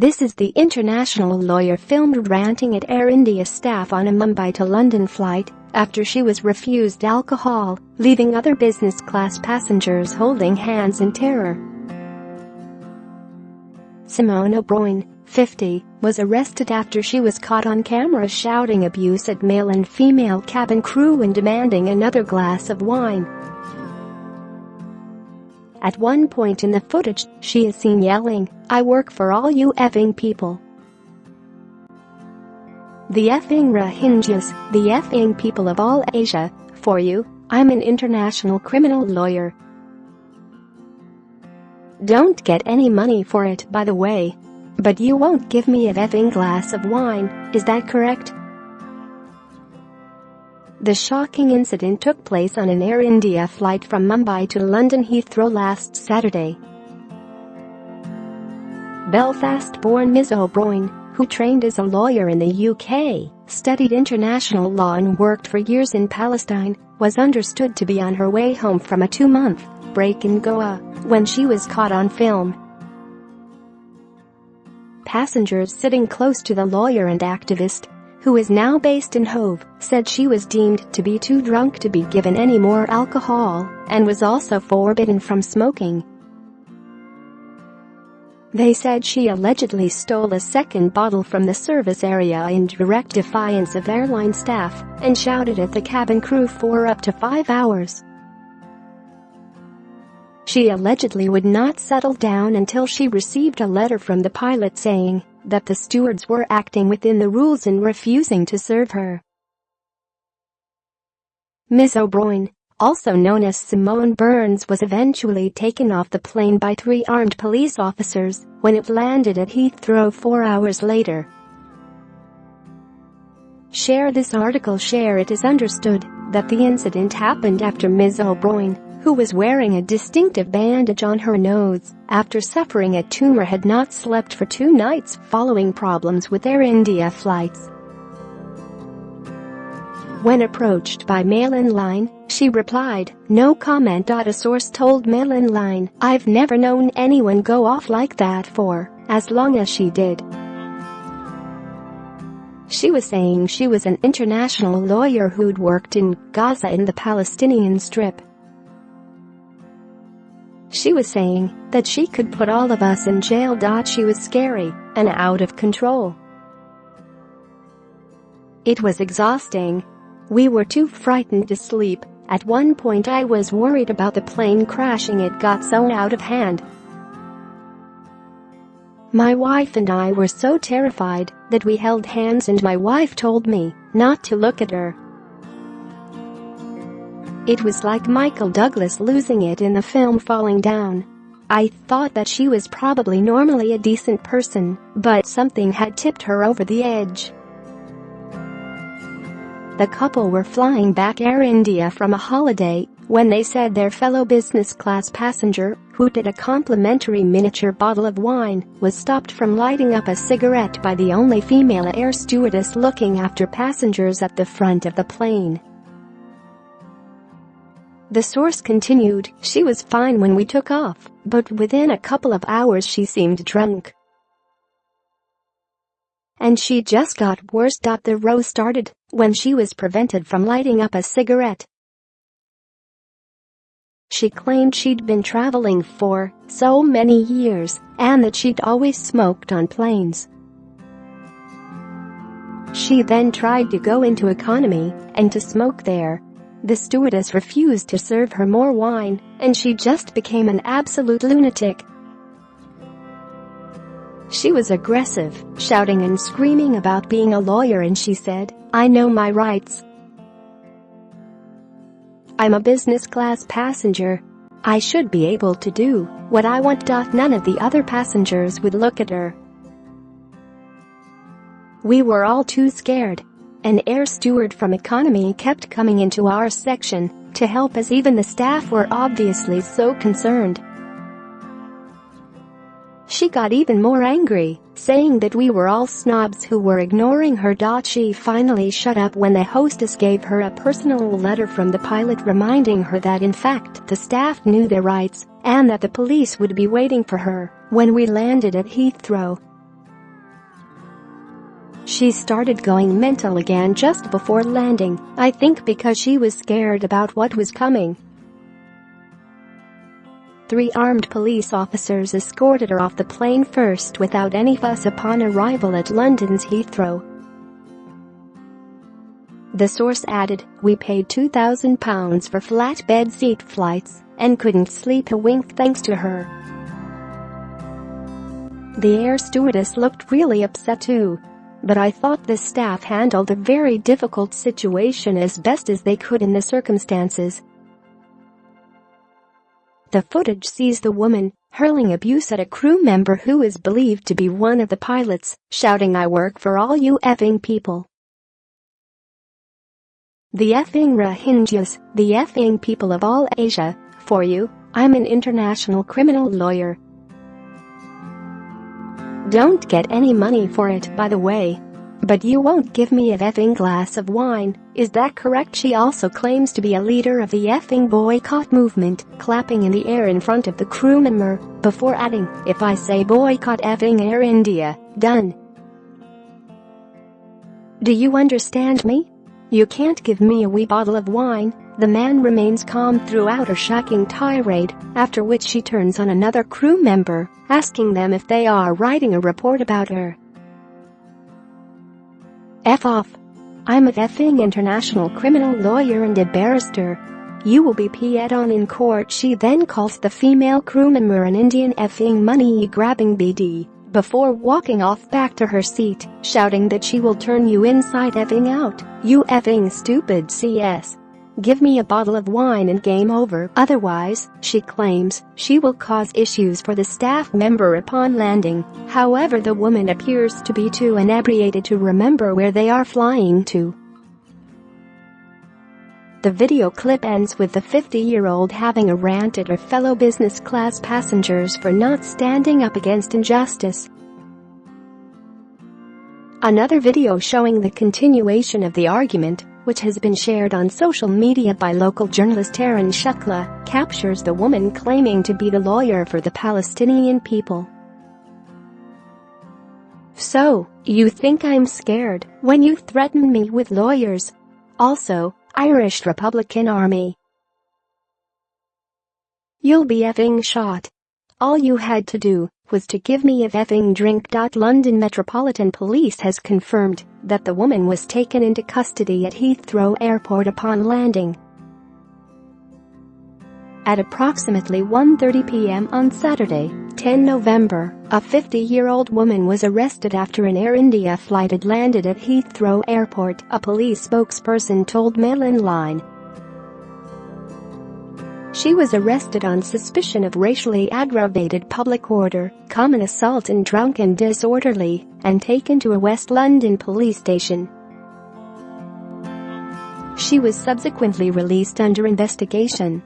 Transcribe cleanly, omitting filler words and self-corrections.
This is the international lawyer filmed ranting at Air India staff on a Mumbai to London flight after she was refused alcohol, leaving other business class passengers holding hands in terror. Simone O'Brien, 50, was arrested after she was caught on camera shouting abuse at male and female cabin crew and demanding another glass of wine. At one point in the footage, she is seen yelling, "I work for all you effing people. The effing Rohingyas, the effing people of all Asia, for you, I'm an international criminal lawyer. Don't get any money for it, by the way. But you won't give me a effing glass of wine, is that correct?" The shocking incident took place on an Air India flight from Mumbai to London Heathrow last Saturday. Belfast-born Ms. O'Brien, who trained as a lawyer in the UK, studied international law and worked for years in Palestine, was understood to be on her way home from a 2-month break in Goa when she was caught on film. Passengers sitting close to the lawyer and activist, who is now based in Hove, said she was deemed to be too drunk to be given any more alcohol and was also forbidden from smoking. They said she allegedly stole a second bottle from the service area in direct defiance of airline staff and shouted at the cabin crew for up to 5 hours. She allegedly would not settle down until she received a letter from the pilot saying that the stewards were acting within the rules in refusing to serve her. Ms. O'Brien, also known as Simone Burns, was eventually taken off the plane by 3 armed police officers when it landed at Heathrow 4 hours later. Share this article. Share it. Is understood that the incident happened after Ms. O'Brien, who was wearing a distinctive bandage on her nose after suffering a tumor, had not slept for 2 nights following problems with Air India flights. When approached by Mail & Line, she replied, "No comment." A source told Mail & Line, "I've never known anyone go off like that for as long as she did." She was saying she was an international lawyer who'd worked in Gaza in the Palestinian Strip. She was saying that she could put all of us in jail. She was scary and out of control. It was exhausting. We were too frightened to sleep. At one point I was worried about the plane crashing. It got so out of hand. My wife and I were so terrified that we held hands and my wife told me not to look at her. It was like Michael Douglas losing it in the film Falling Down. I thought that she was probably normally a decent person, but something had tipped her over the edge. The couple were flying back Air India from a holiday when they said their fellow business class passenger, who did a complimentary miniature bottle of wine, was stopped from lighting up a cigarette by the only female air stewardess looking after passengers at the front of the plane. The source continued, "She was fine when we took off, but within a couple of hours she seemed drunk. And she just got worse. The row started when she was prevented from lighting up a cigarette." She claimed she'd been traveling for so many years and that she'd always smoked on planes. She then tried to go into economy and to smoke there. The stewardess refused to serve her more wine, and she just became an absolute lunatic. She was aggressive, shouting and screaming about being a lawyer, and she said, "I know my rights. I'm a business class passenger. I should be able to do what I want." None of the other passengers would look at her. "We were all too scared. An air steward from economy kept coming into our section to help us. Even the staff were obviously so concerned." She got even more angry, saying that we were all snobs who were ignoring her. She finally shut up when the hostess gave her a personal letter from the pilot reminding her that in fact the staff knew their rights and that the police would be waiting for her when we landed at Heathrow. She started going mental again just before landing, I think because she was scared about what was coming. 3 armed police officers escorted her off the plane first without any fuss upon arrival at London's Heathrow. The source added, "We paid £2,000 for flatbed seat flights and couldn't sleep a wink thanks to her." The air stewardess looked really upset too. But I thought the staff handled a very difficult situation as best as they could in the circumstances. The footage sees the woman hurling abuse at a crew member who is believed to be one of the pilots, shouting, "I work for all you effing people. The effing Rohingyas, the effing people of all Asia, for you, I'm an international criminal lawyer. Don't get any money for it, by the way. But you won't give me a effing glass of wine, is that correct?" She also claims to be a leader of the effing boycott movement, clapping in the air in front of the crew member, before adding, "If I say boycott effing Air India, done. Do you understand me? You can't give me a wee bottle of wine." The man remains calm throughout her shocking tirade, after which she turns on another crew member, asking them if they are writing a report about her. "F off. I'm a effing international criminal lawyer and a barrister. You will be peed on in court." She then calls the female crew member an Indian effing money-grabbing BD, before walking off back to her seat, shouting that she will turn you inside effing out, "You effing stupid CS. Give me a bottle of wine and game over. Otherwise," she claims, she will cause issues for the staff member upon landing. However, the woman appears to be too inebriated to remember where they are flying to. The video clip ends with the 50-year-old having a rant at her fellow business class passengers for not standing up against injustice. Another video showing the continuation of the argument, which has been shared on social media by local journalist Taryn Shukla, captures the woman claiming to be the lawyer for the Palestinian people. "So, you think I'm scared when you threaten me with lawyers? Also, Irish Republican Army. You'll be effing shot. All you had to do was to give me a effing drink." London Metropolitan Police has confirmed that the woman was taken into custody at Heathrow Airport upon landing. At approximately 1:30 p.m. on Saturday, 10 November, a 50-year-old woman was arrested after an Air India flight had landed at Heathrow Airport, a police spokesperson told Mail Online. She was arrested on suspicion of racially aggravated public order, common assault and drunk and disorderly, and taken to a West London police station. She was subsequently released under investigation.